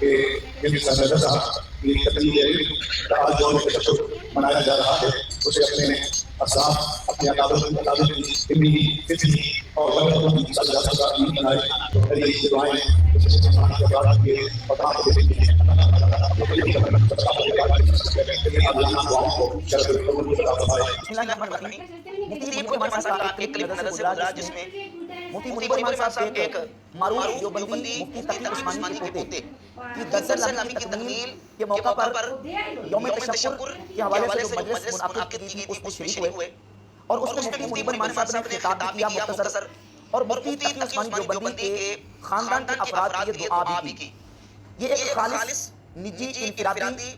کہ صاحب کی تقریر آج دور میں تشدد منایا جا رہا ہے اسے اپنے اسلاف اپنے اکابر کی علمی فکری اور غیرت کی سزا نہیں بنائے. میری دعائیں ایک کلپ نظر سے گزرا جس میں مفتی منیب الرحمان صاحب ایک معروف دیوبندی مفتی تقی عثمانی کے پوتے کی دسر نامی کی تکمیل کے موقع پر یوم تشکر کے حوالے سے جو مجلس منعقد کی گئی تھی اس میں شریک ہوئے اور اس میں مفتی منیب الرحمان صاحب نے خطاب بھی کیا مختصر اور مفتی تقی عثمانی دیوبندی کے خاندان کے افراد کے لیے دعا بھی کی. یہ ایک خالص نجی انفرادی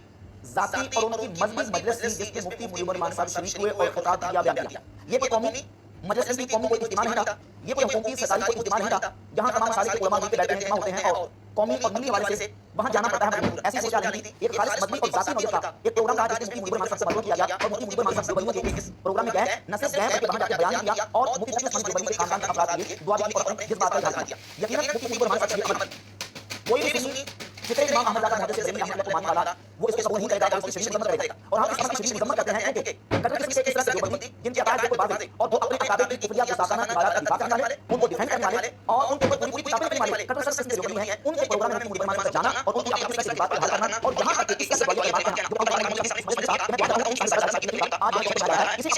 ذاتی اور ان کی مذہبی مجلس تھی جس میں مفتی منیب الرحمان صاحب شریک ہوئے اور خطاب کیا بیان کیا. یہ کوئی قومی مجلس نہیں، قومی کوئی اجتماع نہیں تھا، یہ کوئی حکومتی سرکاری کوئی اجتماع نہیں تھا جہاں تمام مسالک کے علماء مل کے بیٹھے ہیں، اجتماع ہوتے ہیں اور قومی اور ملی حوالے سے وہاں جانا پڑتا ہے مجبور. ایسی سوچ نہیں تھی. ایک خالص مذہبی اور ذاتی نوعیت کا ایک پروگرام تھا جس میں مفتی منیب الرحمان صاحب سے مدعو کیا گیا اور مفتی منیب الرحمان صاحب دیوبندیوں کے اس پروگرام میں گئے، نہ صرف گئے بلکہ وہاں جا کے بیان کیا اور مفتی تقی عثمانی دیوبندی کے خاندان کے افراد کے لیے دعا بھی کی اور جس بات کا اظہار کیا. یقیناً مفتی منیب الرحمان صاحب کی عمل کوئی بھی سنی جتنے امام احمد کا محدث زمین احمد کو ماننے والا وہ اس کو قبول نہیں کرے گا اور اس کی شدید مذمت کرے گا. اور ہم اس کی شدید مذمت کرتے ہیں کیونکہ کٹر قسم کے اس طرح سے دیوبندی جن کے عقائد کو بات اور وہ اپنے عقائد کی کفریہ گستاخانہ عبادات کا دفاع کرنے والے، ان کو ڈیفینڈ کرنے والے اور ان کے اوپر پوری کتابیں لکھنے والے کٹر قسم کے دیوبندی ہیں، ان کے پروگرام میں مفتی منیب الرحمان صاحب جانا اور ان کی اپنی سے بات کو حل کرنا اور یہاں تک کہ اس سے بڑی بات کرنا جو قبل میں اسی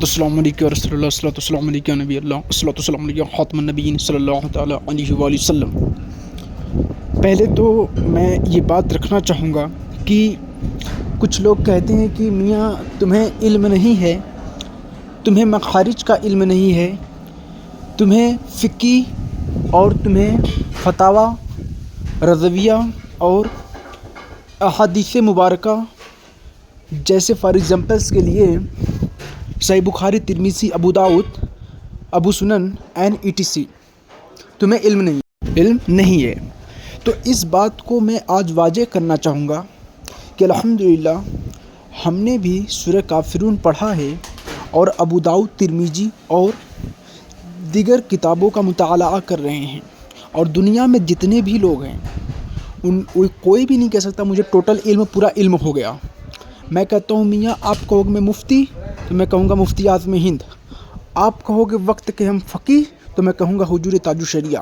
السلام علیکم رسول اللہ، السلام علیکم نبی اللہ، السلام علیکم خاتم النبیین صلی اللہ تعالیٰ علیہ وآلہ وسلم. پہلے تو میں یہ بات رکھنا چاہوں گا کہ کچھ لوگ کہتے ہیں کہ میاں تمہیں علم نہیں ہے، تمہیں مخارج کا علم نہیں ہے، تمہیں فقی اور تمہیں فتاویٰ رضویہ اور احادیث مبارکہ جیسے فار ایگزامپلس کے لیے صحیح بخاری، ترمذی، ابو داؤد، ابو سنن اینڈ ETC تمہیں علم نہیں ہے. تو اس بات کو میں آج واضح کرنا چاہوں گا کہ الحمدللہ ہم نے بھی سورہ کافرون پڑھا ہے اور ابو داؤد، ترمذی اور دیگر کتابوں کا مطالعہ کر رہے ہیں اور دنیا میں جتنے بھی لوگ ہیں کوئی بھی نہیں کہہ سکتا مجھے ٹوٹل علم پورا علم ہو گیا. میں کہتا ہوں میاں آپ کہو گے میں مفتی تو میں کہوں گا مفتی اعظم ہند، آپ کہو گے وقت کے ہم فقیہ تو میں کہوں گا حضور تاج الشریعہ.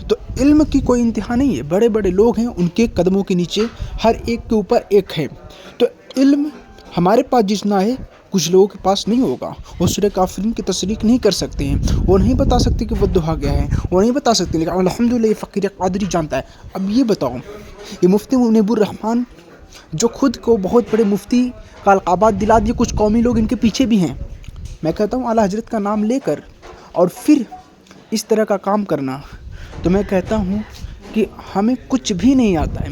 تو علم کی کوئی انتہا نہیں ہے، بڑے بڑے لوگ ہیں ان کے قدموں کے نیچے ہر ایک کے اوپر ایک ہے. تو علم ہمارے پاس جتنا ہے کچھ لوگوں کے پاس نہیں ہوگا. وہ سورہ کافرون کی تصدیق نہیں کر سکتے ہیں، وہ نہیں بتا سکتے کہ وہ دہا کیا ہے، وہ نہیں بتا سکتے، لیکن الحمدللہ یہ فقیر قادری جانتا ہے. اب یہ بتاؤ یہ مفتی منیب الرحمان جو خود کو بہت بڑے مفتی کا القابات دلا دیے، کچھ قومی لوگ ان کے پیچھے بھی ہیں. میں کہتا ہوں اعلیٰ حضرت کا نام لے کر اور پھر اس طرح کا کام کرنا، تو میں کہتا ہوں کہ ہمیں کچھ بھی نہیں آتا ہے.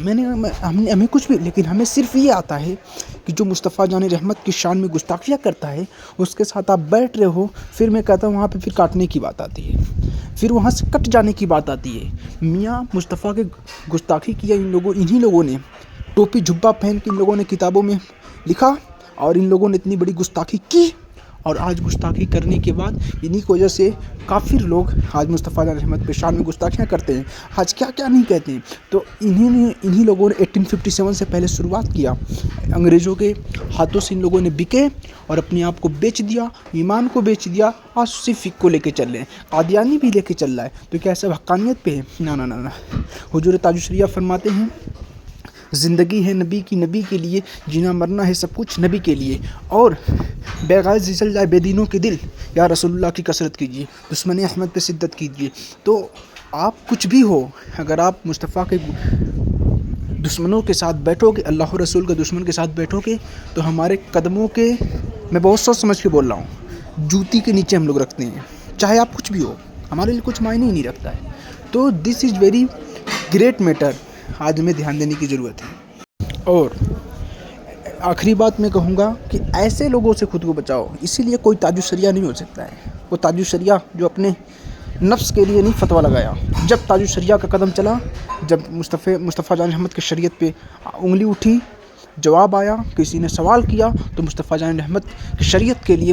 ہمیں کچھ بھی، لیکن ہمیں صرف یہ آتا ہے کہ جو مصطفیٰ جان رحمت کی شان میں گستاخیاں کرتا ہے اس کے ساتھ آپ بیٹھ رہے ہو. پھر میں کہتا ہوں وہاں پہ پھر کاٹنے کی بات آتی ہے، پھر وہاں سے کٹ جانے کی بات آتی ہے. میاں مصطفیٰ کے گستاخی کیا انہی لوگوں نے، ٹوپی جھبا پہن کے ان لوگوں نے کتابوں میں لکھا اور ان لوگوں نے اتنی بڑی گستاخی کی اور آج گستاخی کرنے کے بعد انہی کی وجہ سے کافر لوگ آج مصطفیٰ علیہ رحمت پہ شان میں گستاخیاں کرتے ہیں. آج کیا کیا نہیں کہتے ہیں. تو انہی لوگوں نے 1857 سے پہلے شروعات کیا، انگریزوں کے ہاتھوں سے ان لوگوں نے بکے اور اپنے آپ کو بیچ دیا، ایمان کو بیچ دیا. آج اسی فقہ کو لے کے چل رہے ہیں، قادیانی بھی لے کے چل رہا ہے. تو کیا ایسا حقانیت پہ ہے؟ نہ. حضور تاج الشریعہ فرماتے ہیں زندگی ہے نبی کی، نبی کے لیے، جینا مرنا ہے سب کچھ نبی کے لیے. اور بے غائز جل جائے بے دینوں کے دل، یا رسول اللہ کی کثرت کیجیے، دشمن احمد پہ شدت کیجیے. تو آپ کچھ بھی ہو، اگر آپ مصطفیٰ کے دشمنوں کے ساتھ بیٹھو گے، اللہ و رسول کے دشمن کے ساتھ بیٹھو گے تو ہمارے قدموں کے، میں بہت سوچ سمجھ کے بول رہا ہوں، جوتی کے نیچے ہم لوگ رکھتے ہیں. چاہے آپ کچھ بھی ہو، ہمارے لیے کچھ معنی ہی نہیں رکھتا ہے. تو دس از ویری گریٹ میٹر، آج ہمیں دھیان دینے کی ضرورت ہے. اور آخری بات میں کہوں گا کہ ایسے لوگوں سے خود کو بچاؤ. اسی لیے کوئی تاج الشریعہ نہیں ہو سکتا ہے. وہ تاج الشریعہ جو اپنے نفس کے لیے نہیں فتویٰ لگایا. جب تاج الشریعہ کا قدم چلا، جب مصطفیٰ جان رحمت کی شریعت پہ انگلی اٹھی، جواب آیا، کسی نے سوال کیا، تو مصطفیٰ جان رحمت کی شریعت کے لیے